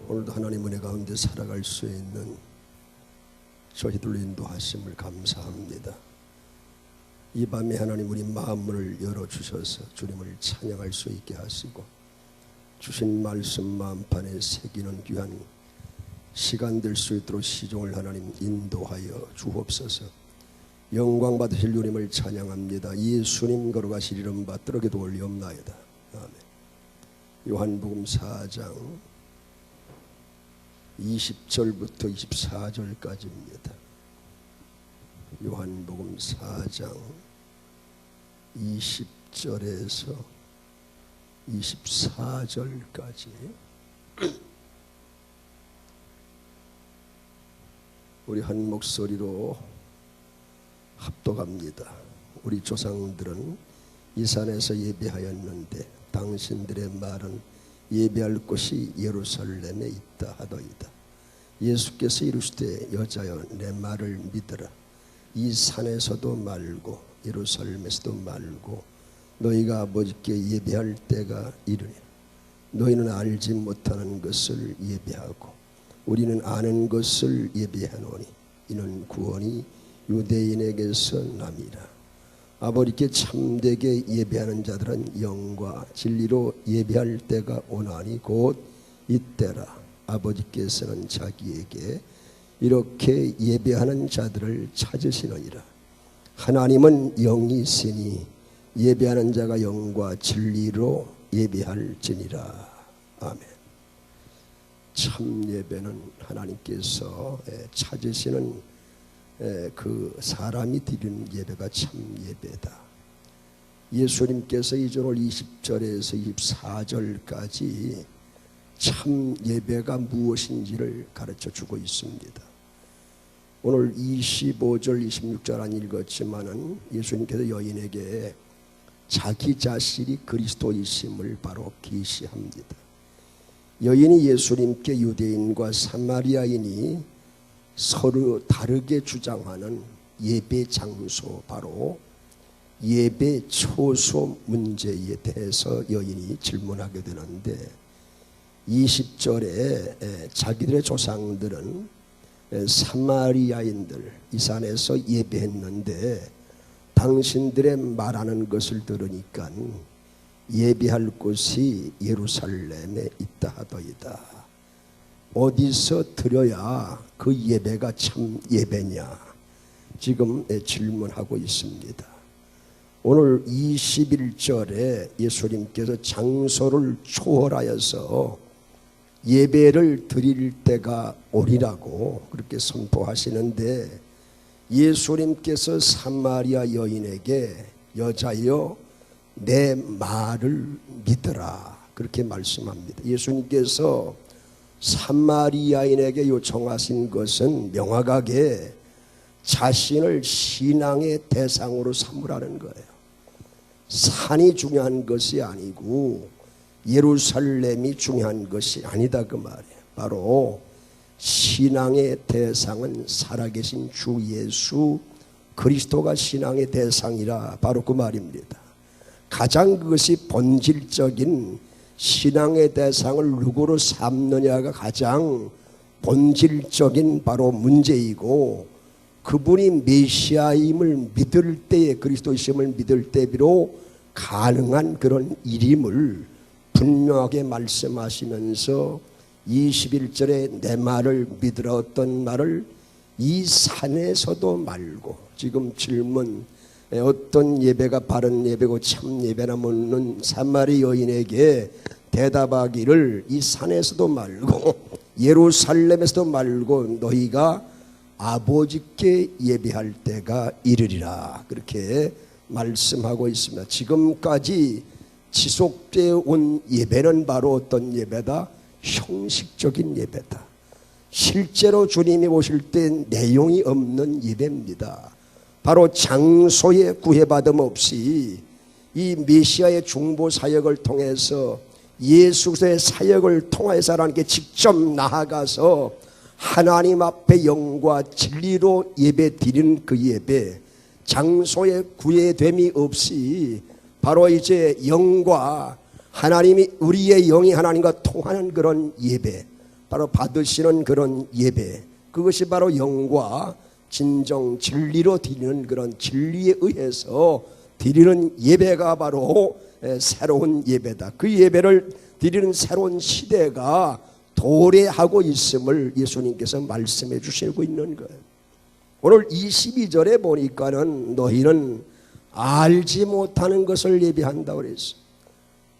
오늘도 하나님 은혜 가운데 살아갈 수 있는 저희들로 인도하심을 감사합니다. 이 밤에 하나님 우리 마음을 열어주셔서 주님을 찬양할 수 있게 하시고 주신 말씀 마음판에 새기는 귀한 시간 될 수 있도록 시종을 하나님 인도하여 주옵소서. 영광 받으실 주님을 찬양합니다. 예수님 거룩하실 이름 받들어 기도 올리옵나이다. 아멘. 요한복음 4장 20절부터 24절까지입니다. 요한복음 4장 20절에서 24절까지 우리 한 목소리로 합독합니다. 우리 조상들은 이 산에서 예배하였는데 당신들의 말은 예배할 곳이 예루살렘에 있다 하더이다. 예수께서 이르시되 여자여 내 말을 믿으라. 이 산에서도 말고 예루살렘에서도 말고 너희가 아버지께 예배할 때가 이르니 너희는 알지 못하는 것을 예배하고 우리는 아는 것을 예배하노니 이는 구원이 유대인에게서 남이라. 아버지께 참되게 예배하는 자들은 영과 진리로 예배할 때가 오나니 곧 이때라. 아버지께서는 자기에게 이렇게 예배하는 자들을 찾으시느니라. 하나님은 영이시니 예배하는 자가 영과 진리로 예배할지니라. 아멘. 참 예배는 하나님께서 찾으시는 그 사람이 드리는 예배가 참 예배다. 예수님께서 이전 20절에서 24절까지 참 예배가 무엇인지를 가르쳐 주고 있습니다. 오늘 25절 26절 안 읽었지만은 예수님께서 여인에게 자기 자신이 그리스도이심을 바로 계시합니다. 여인이 예수님께 유대인과 사마리아인이 서로 다르게 주장하는 예배 장소, 바로 예배 초소 문제에 대해서 여인이 질문하게 되는데 20절에 자기들의 조상들은 사마리아인들 이 산에서 예배했는데 당신들의 말하는 것을 들으니까 예배할 곳이 예루살렘에 있다 하더이다. 어디서 드려야 그 예배가 참 예배냐 지금 질문하고 있습니다. 오늘 21절에 예수님께서 장소를 초월하여서 예배를 드릴 때가 오리라고 그렇게 선포하시는데 예수님께서 사마리아 여인에게 여자여 내 말을 믿으라 그렇게 말씀합니다. 예수님께서 사마리아인에게 요청하신 것은 명확하게 자신을 신앙의 대상으로 삼으라는 거예요. 산이 중요한 것이 아니고 예루살렘이 중요한 것이 아니다 그 말이에요. 바로 신앙의 대상은 살아계신 주 예수 그리스도가 신앙의 대상이라 바로 그 말입니다. 가장 그것이 본질적인 신앙의 대상을 누구로 삼느냐가 가장 본질적인 바로 문제이고 그분이 메시아임을 믿을 때에 그리스도이심을 믿을 때 비로 가능한 그런 일임을 분명하게 말씀하시면서 21절에 내 말을 믿으라 어떤 말을 이 산에서도 말고 지금 질문 어떤 예배가 바른 예배고 참 예배나 묻는 사마리 여인에게 대답하기를 이 산에서도 말고 예루살렘에서도 말고 너희가 아버지께 예배할 때가 이르리라 그렇게 말씀하고 있습니다. 지금까지 지속되어 온 예배는 바로 어떤 예배다? 형식적인 예배다. 실제로 주님이 오실 때 내용이 없는 예배입니다. 바로 장소에 구애받음 없이 이 메시아의 중보 사역을 통해서 예수의 사역을 통해서 하나님께 직접 나아가서 하나님 앞에 영과 진리로 예배 드리는 그 예배 장소에 구애됨이 없이 바로 이제 영과 하나님이 우리의 영이 하나님과 통하는 그런 예배 바로 받으시는 그런 예배, 그것이 바로 영과 진정 진리로 드리는 그런 진리에 의해서 드리는 예배가 바로 새로운 예배다. 그 예배를 드리는 새로운 시대가 도래하고 있음을 예수님께서 말씀해 주시고 있는 거예요. 오늘 22절에 보니까는 너희는 알지 못하는 것을 예배한다고 그랬어요.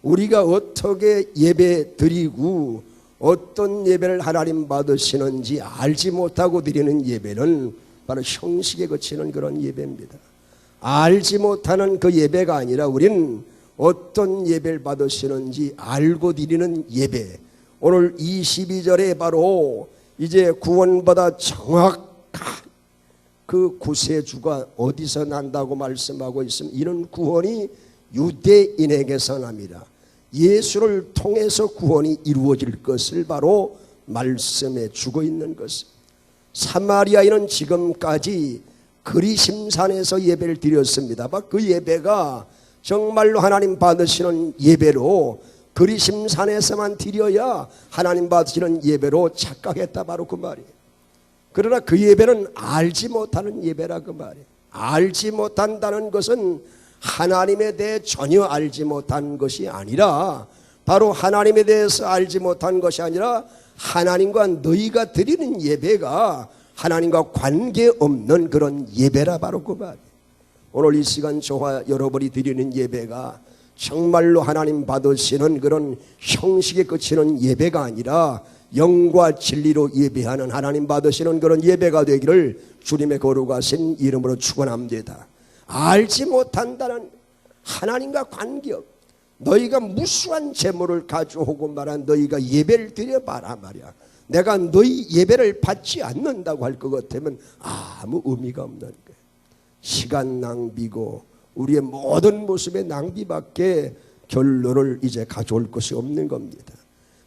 우리가 어떻게 예배 드리고 어떤 예배를 하나님 받으시는지 알지 못하고 드리는 예배는 바로 형식에 그치는 그런 예배입니다. 알지 못하는 그 예배가 아니라 우리는 어떤 예배를 받으시는지 알고 드리는 예배. 오늘 22절에 바로 이제 구원보다 정확한 그 구세주가 어디서 난다고 말씀하고 있으면 이런 구원이 유대인에게서 납니다. 예수를 통해서 구원이 이루어질 것을 바로 말씀해 주고 있는 것입니다. 사마리아인은 지금까지 그리심산에서 예배를 드렸습니다. 그 예배가 정말로 하나님 받으시는 예배로 그리심산에서만 드려야 하나님 받으시는 예배로 착각했다, 바로 그 말이에요. 그러나 그 예배는 알지 못하는 예배라 그 말이에요. 알지 못한다는 것은 하나님에 대해 전혀 알지 못한 것이 아니라, 바로 하나님에 대해서 알지 못한 것이 아니라 하나님과 너희가 드리는 예배가 하나님과 관계없는 그런 예배라, 바로 그 말이에요. 오늘 이 시간 저와 여러분이 드리는 예배가 정말로 하나님 받으시는 그런 형식에 그치는 예배가 아니라 영과 진리로 예배하는 하나님 받으시는 그런 예배가 되기를 주님의 거룩하신 이름으로 축원합니다. 알지 못한다는 하나님과 관계없, 너희가 무수한 재물을 가져오고 말한 너희가 예배를 드려봐라 말이야. 내가 너희 예배를 받지 않는다고 할 것 같으면 아무 의미가 없는 거예요. 시간 낭비고 우리의 모든 모습의 낭비밖에 결론을 이제 가져올 것이 없는 겁니다.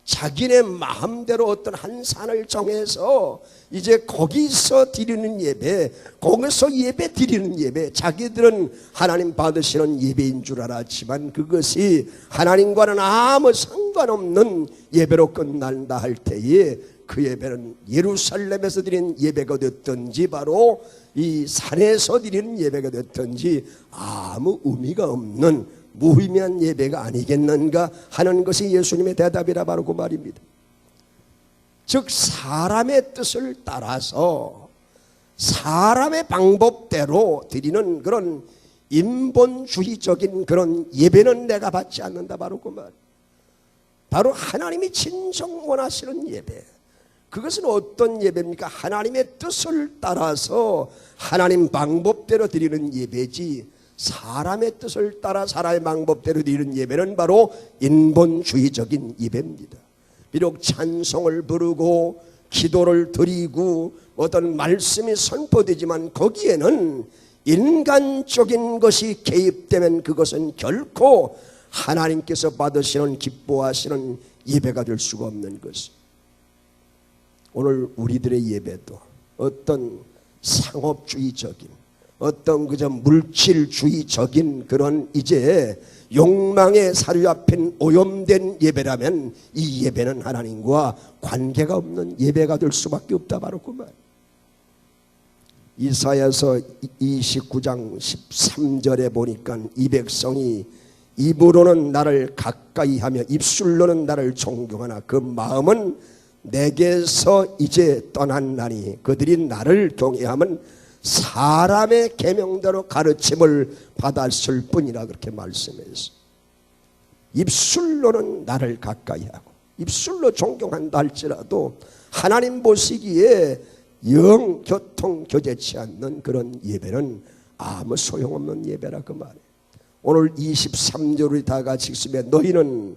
자기네 마음대로 어떤 한 산을 정해서 이제 거기서 드리는 예배, 거기서 예배 드리는 예배, 자기들은 하나님 받으시는 예배인 줄 알았지만 그것이 하나님과는 아무 상관없는 예배로 끝난다 할 때에 그 예배는 예루살렘에서 드리는 예배가 됐든지 바로 이 산에서 드리는 예배가 됐든지 아무 의미가 없는 무의미한 예배가 아니겠는가 하는 것이 예수님의 대답이라, 바로 그 말입니다. 즉 사람의 뜻을 따라서 사람의 방법대로 드리는 그런 인본주의적인 그런 예배는 내가 받지 않는다, 바로 그 말. 바로 하나님이 진정 원하시는 예배, 그것은 어떤 예배입니까? 하나님의 뜻을 따라서 하나님 방법대로 드리는 예배지, 사람의 뜻을 따라 사람의 방법대로 드리는 예배는 바로 인본주의적인 예배입니다. 비록 찬송을 부르고 기도를 드리고 어떤 말씀이 선포되지만 거기에는 인간적인 것이 개입되면 그것은 결코 하나님께서 받으시는 기뻐하시는 예배가 될 수가 없는 것입니다. 오늘 우리들의 예배도 어떤 상업주의적인, 어떤 그저 물질주의적인 그런 이제 욕망에 사로잡힌 오염된 예배라면 이 예배는 하나님과 관계가 없는 예배가 될 수밖에 없다, 바로 그 말. 이사야서 29장 13절에 보니까 이 백성이 입으로는 나를 가까이하며 입술로는 나를 존경하나 그 마음은 내게서 이제 떠났나니 그들이 나를 경외하면 사람의 계명대로 가르침을 받았을 뿐이라, 그렇게 말씀했어요. 입술로는 나를 가까이하고 입술로 존경한다 할지라도 하나님 보시기에 영 교통 교제치 않는 그런 예배는 아무 소용없는 예배라, 그 말이에요. 오늘 23절을 다 같이 읽으면 너희는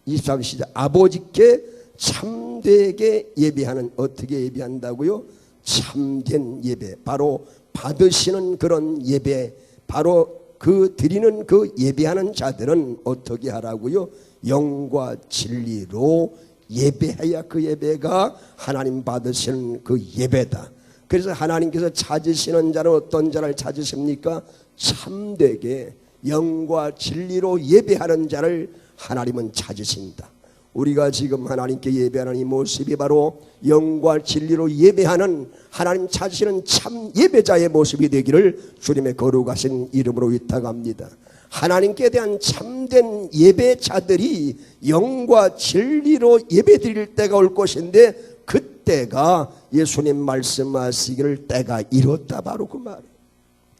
23시작 아버지께 참되게 예배하는, 어떻게 예배한다고요? 참된 예배, 바로 받으시는 그런 예배, 바로 그 드리는 그 예배하는 자들은 어떻게 하라고요? 영과 진리로 예배해야 그 예배가 하나님 받으시는 그 예배다. 그래서 하나님께서 찾으시는 자는 어떤 자를 찾으십니까? 참되게 영과 진리로 예배하는 자를 하나님은 찾으신다. 우리가 지금 하나님께 예배하는 이 모습이 바로 영과 진리로 예배하는 하나님 찾으시는 참 예배자의 모습이 되기를 주님의 거룩하신 이름으로 위탁합니다. 하나님께 대한 참된 예배자들이 영과 진리로 예배드릴 때가 올 것인데, 그때가 예수님 말씀하시기를 때가 이렇다, 바로 그 말이에요.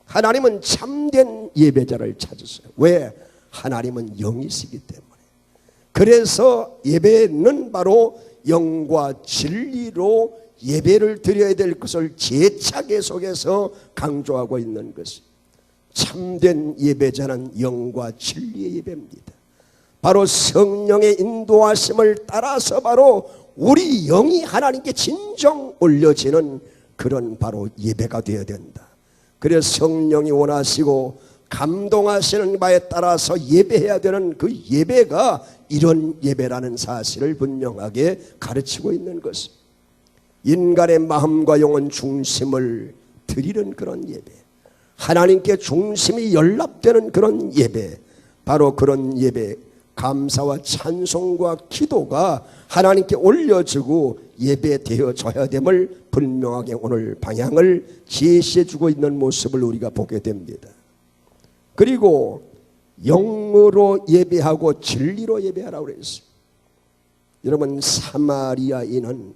하나님은 참된 예배자를 찾으세요. 왜? 하나님은 영이시기 때문에. 그래서 예배는 바로 영과 진리로 예배를 드려야 될 것을 재차 계속해서 강조하고 있는 것이, 참된 예배자는 영과 진리의 예배입니다. 바로 성령의 인도하심을 따라서 바로 우리 영이 하나님께 진정 올려지는 그런 바로 예배가 되어야 된다. 그래서 성령이 원하시고 감동하시는 바에 따라서 예배해야 되는 그 예배가 이런 예배라는 사실을 분명하게 가르치고 있는 것입니다. 인간의 마음과 영혼 중심을 드리는 그런 예배, 하나님께 중심이 연락되는 그런 예배, 바로 그런 예배, 감사와 찬송과 기도가 하나님께 올려지고 예배되어져야 됨을 분명하게 오늘 방향을 제시해주고 있는 모습을 우리가 보게 됩니다. 그리고 영으로 예배하고 진리로 예배하라고 그랬어요. 여러분, 사마리아인은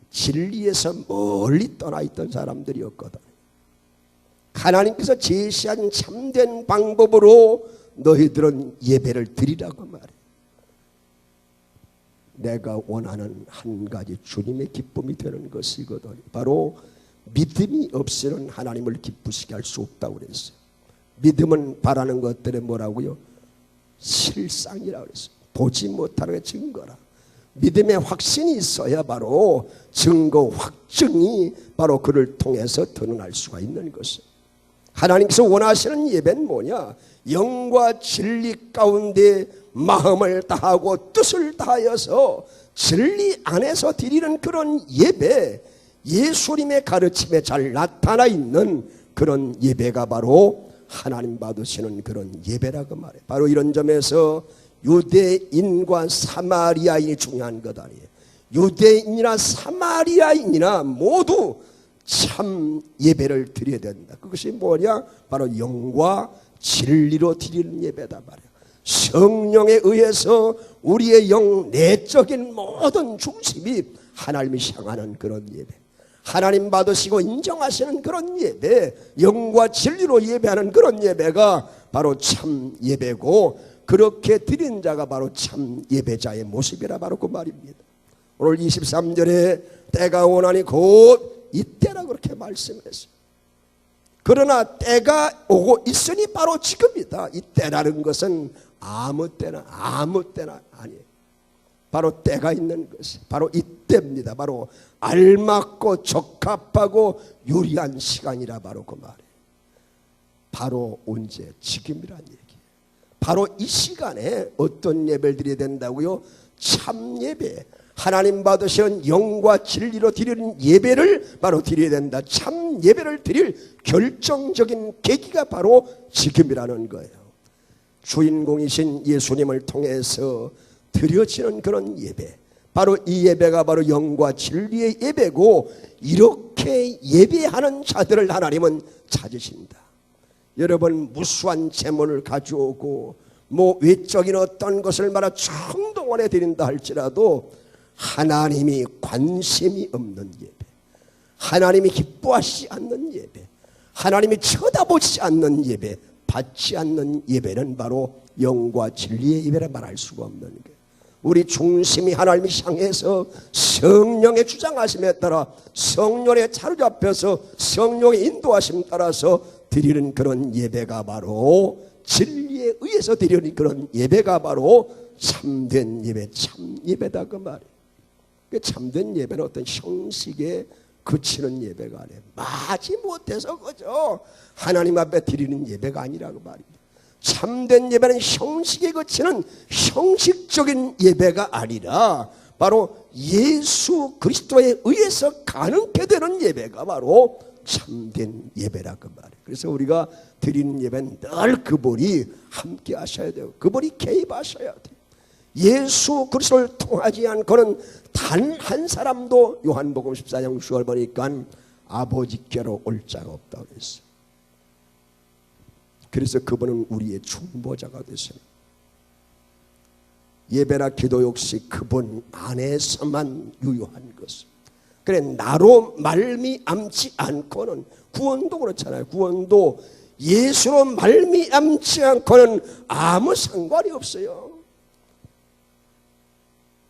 진리에서 멀리 떠나 있던 사람들이었거든. 하나님께서 제시한 참된 방법으로 너희들은 예배를 드리라고 말해. 내가 원하는 한 가지 주님의 기쁨이 되는 것이거든. 바로 믿음이 없이는 하나님을 기쁘시게 할 수 없다고 그랬어요. 믿음은 바라는 것들의 뭐라고요? 실상이라고 그랬어요. 보지 못하는 증거라. 믿음의 확신이 있어야 바로 증거, 확증이 바로 그를 통해서 드러날 수가 있는 것이에요. 하나님께서 원하시는 예배는 뭐냐? 영과 진리 가운데 마음을 다하고 뜻을 다하여서 진리 안에서 드리는 그런 예배, 예수님의 가르침에 잘 나타나 있는 그런 예배가 바로 하나님 받으시는 그런 예배라고 말해요. 바로 이런 점에서 유대인과 사마리아인이 중요한 것 아니에요. 유대인이나 사마리아인이나 모두 참 예배를 드려야 된다. 그것이 뭐냐? 바로 영과 진리로 드리는 예배다 말이야. 성령에 의해서 우리의 영 내적인 모든 중심이 하나님이 향하는 그런 예배, 하나님 받으시고 인정하시는 그런 예배, 영과 진리로 예배하는 그런 예배가 바로 참 예배고, 그렇게 드린 자가 바로 참 예배자의 모습이라 바로 그 말입니다. 오늘 23절에 때가 오나니 곧 이때라고 그렇게 말씀했어요. 그러나 때가 오고 있으니 바로 지금이다. 이 때라는 것은 아무 때나 아니에요. 바로 때가 있는 것이 바로 이때입니다. 바로 알맞고 적합하고 유리한 시간이라 바로 그 말이에요. 바로 언제? 지금이란 얘기예요. 바로 이 시간에 어떤 예배를 드려야 된다고요? 참 예배, 하나님 받으신 영과 진리로 드리는 예배를 바로 드려야 된다. 참 예배를 드릴 결정적인 계기가 바로 지금이라는 거예요. 주인공이신 예수님을 통해서 드려지는 그런 예배, 바로 이 예배가 바로 영과 진리의 예배고, 이렇게 예배하는 자들을 하나님은 찾으신다. 여러분, 무수한 재물을 가져오고 뭐 외적인 어떤 것을 말아 청동원에 드린다 할지라도 하나님이 관심이 없는 예배, 하나님이 기뻐하시지 않는 예배, 하나님이 쳐다보지 않는 예배, 받지 않는 예배는 바로 영과 진리의 예배라 말할 수가 없는 거예요. 우리 중심이 하나님이 향해서 성령의 주장하심에 따라 성령에 사로잡혀서 성령의 인도하심 따라서 드리는 그런 예배가 바로 진리에 의해서 드리는 그런 예배가 바로 참된 예배, 참 예배다 그 말이에요. 참된 예배는 어떤 형식에 그치는 예배가 아니에요. 마지 못해서 그저 하나님 앞에 드리는 예배가 아니라고 말입니다. 참된 예배는 형식에 그치는 형식적인 예배가 아니라 바로 예수 그리스도에 의해서 가능케 되는 예배가 바로 참된 예배라고 말이에요. 그래서 우리가 드리는 예배는 늘 그분이 함께 하셔야 돼요. 그분이 개입하셔야 돼요. 예수 그리스도를 통하지 않고는 단 한 사람도 요한복음 14장 6절 보니까 아버지께로 올 자가 없다고 했어요. 그래서 그분은 우리의 중보자가 되세요. 예배나 기도 역시 그분 안에서만 유효한 것입니다. 그래, 나로 말미암지 않고는, 구원도 그렇잖아요. 구원도 예수로 말미암지 않고는 아무 상관이 없어요.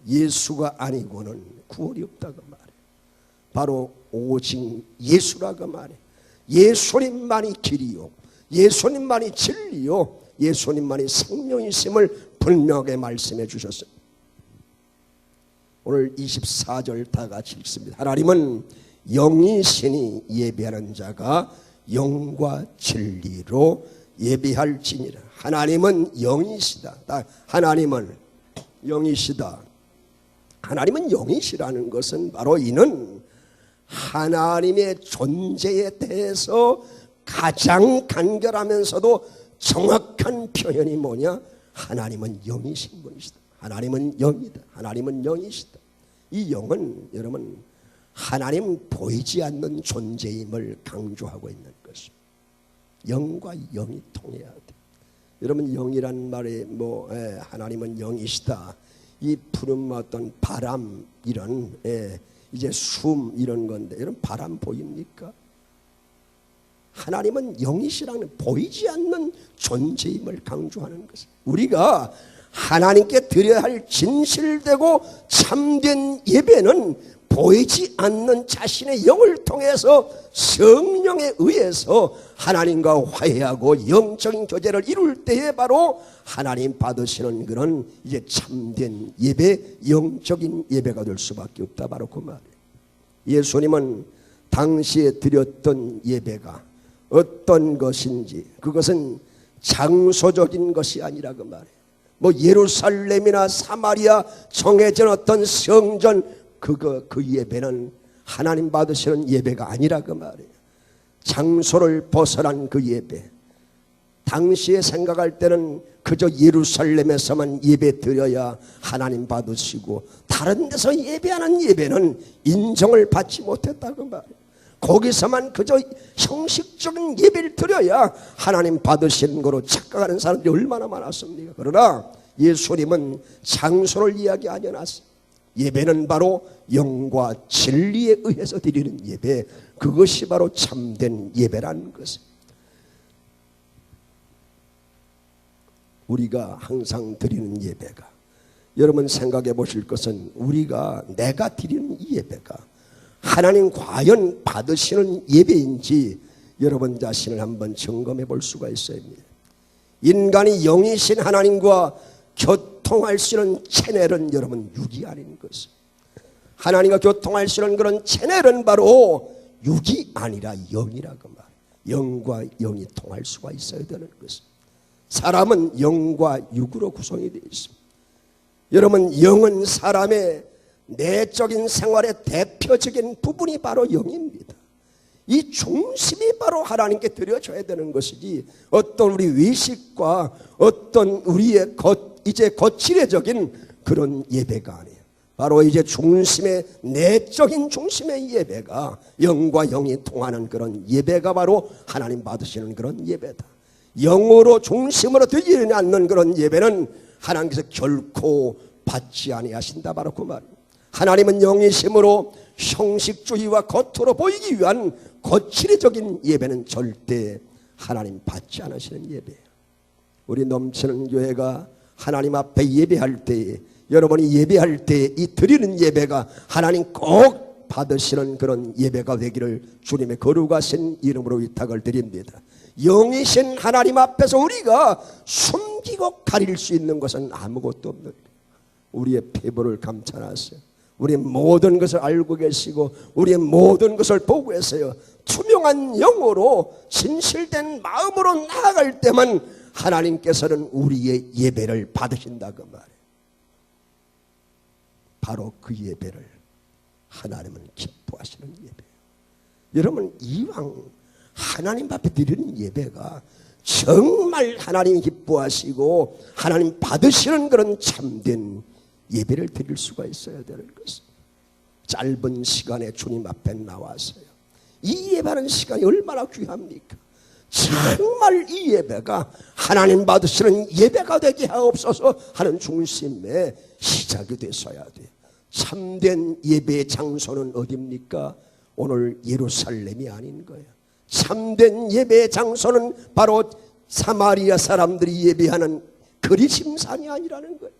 예수가 아니고는 구원이 없다고 말해. 바로 오직 예수라고 말해. 예수님만이 길이요, 예수님만이 진리요, 예수님만이 생명이심을 분명하게 말씀해 주셨습니다. 오늘 24절 다 같이 읽습니다. 하나님은 영이시니 예배하는 자가 영과 진리로 예배할지니라. 하나님은 영이시다. 하나님은 영이시다. 하나님은 영이시라는 것은 바로 이는 하나님의 존재에 대해서 가장 간결하면서도 정확한 표현이 뭐냐? 하나님은 영이신 분이시다. 하나님은 영이다. 하나님은 영이시다. 이 영은 여러분 하나님 보이지 않는 존재임을 강조하고 있는 것입니다. 영과 영이 통해야 돼. 여러분 영이란 말이 하나님은 영이시다. 이 푸른 어떤 바람 이런 이제 숨 이런 건데 여러분 바람 보입니까? 하나님은 영이시라는 보이지 않는 존재임을 강조하는 것입니다. 우리가 하나님께 드려야 할 진실되고 참된 예배는 보이지 않는 자신의 영을 통해서 성령에 의해서 하나님과 화해하고 영적인 교제를 이룰 때에 바로 하나님 받으시는 그런 이제 참된 예배, 영적인 예배가 될 수밖에 없다. 바로 그 말이에요. 예수님은 당시에 드렸던 예배가 어떤 것인지 그것은 장소적인 것이 아니라 그 말이에요. 뭐 예루살렘이나 사마리아 정해진 어떤 성전 그 예배는 하나님 받으시는 예배가 아니라 그 말이에요. 장소를 벗어난 그 예배, 당시에 생각할 때는 그저 예루살렘에서만 예배 드려야 하나님 받으시고 다른 데서 예배하는 예배는 인정을 받지 못했다 그 말이에요. 거기서만 그저 형식적인 예배를 드려야 하나님 받으시는 거로 착각하는 사람들이 얼마나 많았습니까? 그러나 예수님은 장소를 이야기 안 해놨어요. 예배는 바로 영과 진리에 의해서 드리는 예배, 그것이 바로 참된 예배라는 것입니다. 우리가 항상 드리는 예배가, 여러분 생각해 보실 것은 내가 드리는 이 예배가 하나님 과연 받으시는 예배인지 여러분 자신을 한번 점검해 볼 수가 있어야 합니다. 인간이 영이신 하나님과 교통할 수 있는 채널은 여러분 육이 아닌 것입니다. 하나님과 교통할 수 있는 그런 채널은 바로 육이 아니라 영이라고 말해요. 영과 영이 통할 수가 있어야 되는 것입니다. 사람은 영과 육으로 구성이 되어 있습니다. 여러분 영은 사람의 내적인 생활의 대표적인 부분이 바로 영입니다. 이 중심이 바로 하나님께 드려져야 되는 것이지 어떤 우리 외식과 어떤 우리의 이제 거칠애적인 그런 예배가 아니에요. 바로 이제 중심의 내적인 중심의 예배가 영과 영이 통하는 그런 예배가 바로 하나님 받으시는 그런 예배다. 영으로 중심으로 드리지 않는 그런 예배는 하나님께서 결코 받지 아니하신다. 바로 그 말입니다. 하나님은 영이심으로 형식주의와 겉으로 보이기 위한 거칠애적인 예배는 절대 하나님 받지 않으시는 예배예요. 우리 넘치는 교회가 하나님 앞에 예배할 때에, 여러분이 예배할 때에 이 드리는 예배가 하나님 꼭 받으시는 그런 예배가 되기를 주님의 거룩하신 이름으로 위탁을 드립니다. 영이신 하나님 앞에서 우리가 숨기고 가릴 수 있는 것은 아무것도 없는 거예요. 우리의 피부를 감춰놨어요. 우리의 모든 것을 알고 계시고 우리의 모든 것을 보고 계세요. 투명한 영으로 진실된 마음으로 나아갈 때만 하나님께서는 우리의 예배를 받으신다고 말해요. 바로 그 예배를 하나님은 기뻐하시는 예배예요. 여러분 이왕 하나님 앞에 드리는 예배가 정말 하나님 기뻐하시고 하나님 받으시는 그런 참된 예배를 드릴 수가 있어야 되는 것은 짧은 시간에 주님 앞에 나와서요. 이 예배하는 시간이 얼마나 귀합니까? 정말 이 예배가 하나님 받으시는 예배가 되게 하옵소서 하는 중심의 시작이 됐어야 돼요. 참된 예배의 장소는 어디입니까? 오늘 예루살렘이 아닌 거예요. 참된 예배의 장소는 바로 사마리아 사람들이 예배하는 그리심산이 아니라는 거예요.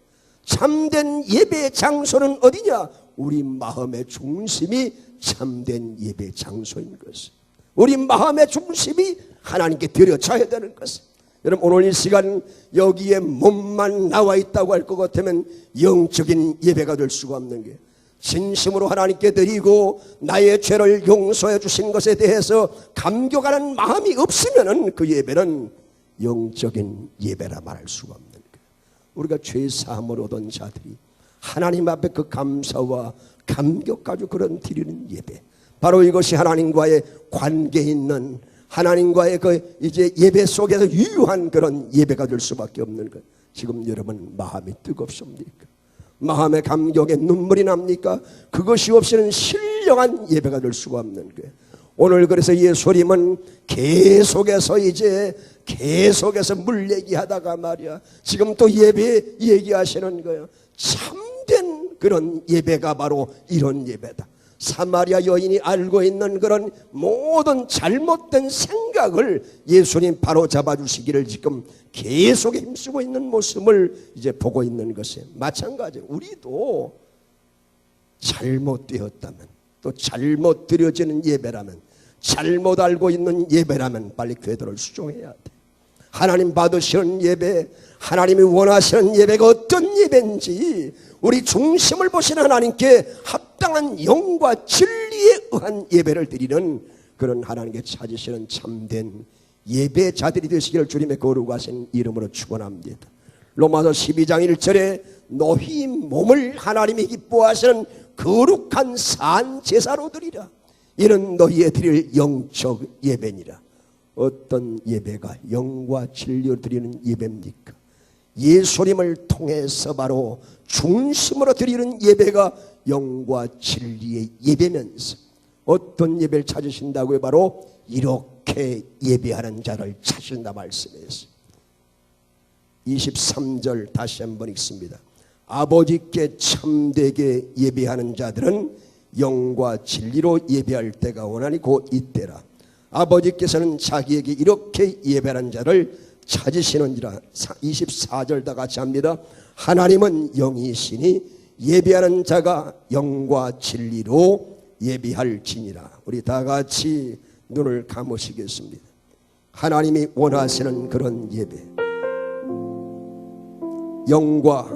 참된 예배의 장소는 어디냐? 우리 마음의 중심이 참된 예배의 장소인 것을, 우리 마음의 중심이 하나님께 드려져야 되는 것을. 여러분, 오늘 이 시간 여기에 몸만 나와 있다고 할 것 같으면 영적인 예배가 될 수가 없는 게, 진심으로 하나님께 드리고 나의 죄를 용서해 주신 것에 대해서 감격하는 마음이 없으면 그 예배는 영적인 예배라 말할 수가 없는 거예요. 우리가 죄 사함을 얻은 자들이 하나님 앞에 그 감사와 감격 가지고 그런 드리는 예배, 바로 이것이 하나님과의 관계 있는, 하나님과의 그 이제 예배 속에서 유효한 그런 예배가 될 수밖에 없는 것. 지금 여러분 마음이 뜨겁습니까? 마음의 감격에 눈물이 납니까? 그것이 없이는 신령한 예배가 될 수가 없는 거예요. 오늘 그래서 예수님은 계속해서 물 얘기하다가 말이야, 지금 또 예배 얘기하시는 거예요. 참된 그런 예배가 바로 이런 예배다. 사마리아 여인이 알고 있는 그런 모든 잘못된 생각을 예수님 바로 잡아주시기를 지금 계속 힘쓰고 있는 모습을 이제 보고 있는 것이에요. 마찬가지로 우리도 잘못되었다면, 또 잘못 드려지는 예배라면, 잘못 알고 있는 예배라면 빨리 궤도를 수정해야 돼. 하나님 받으시는 예배, 하나님이 원하시는 예배가 어떤 예배인지 우리 중심을 보시는 하나님께 합당한 영과 진리에 의한 예배를 드리는 그런 하나님께 찾으시는 참된 예배자들이 되시기를 주님의 거룩하신 이름으로 축원합니다. 로마서 12장 1절에 너희 몸을 하나님이 기뻐하시는 거룩한 산 제사로 드리라. 이는 너희의 드릴 영적 예배니라. 어떤 예배가 영과 진리로 드리는 예배입니까? 예수님을 통해서 바로 중심으로 드리는 예배가 영과 진리의 예배면서, 어떤 예배를 찾으신다고요? 바로 이렇게 예배하는 자를 찾으신다 말씀했어요. 23절 다시 한번 읽습니다. 아버지께 참되게 예배하는 자들은 영과 진리로 예배할 때가 오나니 곧 이때라. 아버지께서는 자기에게 이렇게 예배하는 자를 찾으시는지라. 24절 다 같이 합니다. 하나님은 영이시니 예배하는 자가 영과 진리로 예배할지니라. 우리 다 같이 눈을 감으시겠습니다. 하나님이 원하시는 그런 예배, 영과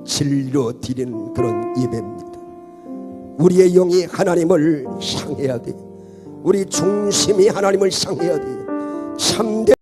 진리로 드리는 그런 예배입니다. 우리의 영이 하나님을 향해야 돼. 우리 중심이 하나님을 향해야 돼. 참된